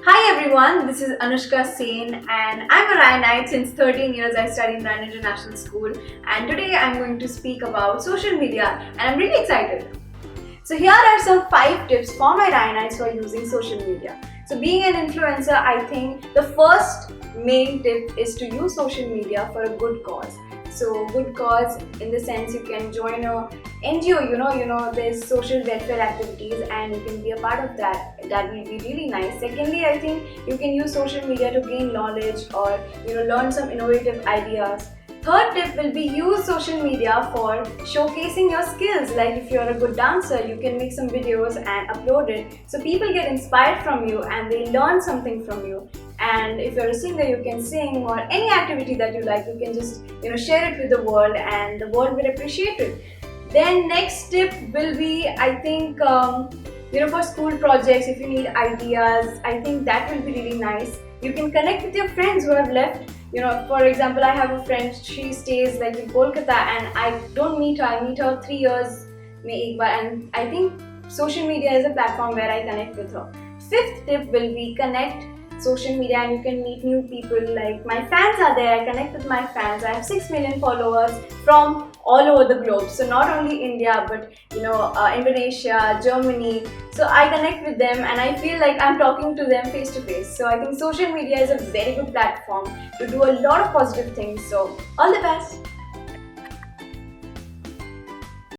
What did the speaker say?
Hi everyone, this is Anushka Sen and I'm a Ryanite. Since 13 years I study in Ryan International School, and today I'm going to speak about social media and I'm really excited. So here are some 5 tips for my Ryanites for using social media. So being an influencer, I think the first main tip is to use social media for a good cause. So good cause in the sense you can join a NGO, there's social welfare activities and you can be a part of that. That will be really nice. Secondly, I think you can use social media to gain knowledge or learn some innovative ideas. Third tip will be use social media for showcasing your skills. Like if you're a good dancer, you can make some videos and upload it so people get inspired from you and they learn something from you. And if you're a singer, you can sing, or any activity that you like, you can just share it with the world and the world will appreciate it. Then next tip will be, I think, for school projects, if you need ideas, I think that will be really nice. You can connect with your friends who have left. For example, I have a friend, she stays like in Kolkata and I don't meet her. I meet her 3 years में एक बार, and I think social media is a platform where I connect with her. Fifth tip will be connect social media and you can meet new people. Like my fans are there, I connect with my fans. I have 6 million followers from all over the globe, so not only India but Indonesia, Germany. So I connect with them and I feel like I'm talking to them face to face. So I think social media is a very good platform to do a lot of positive things. So all the best.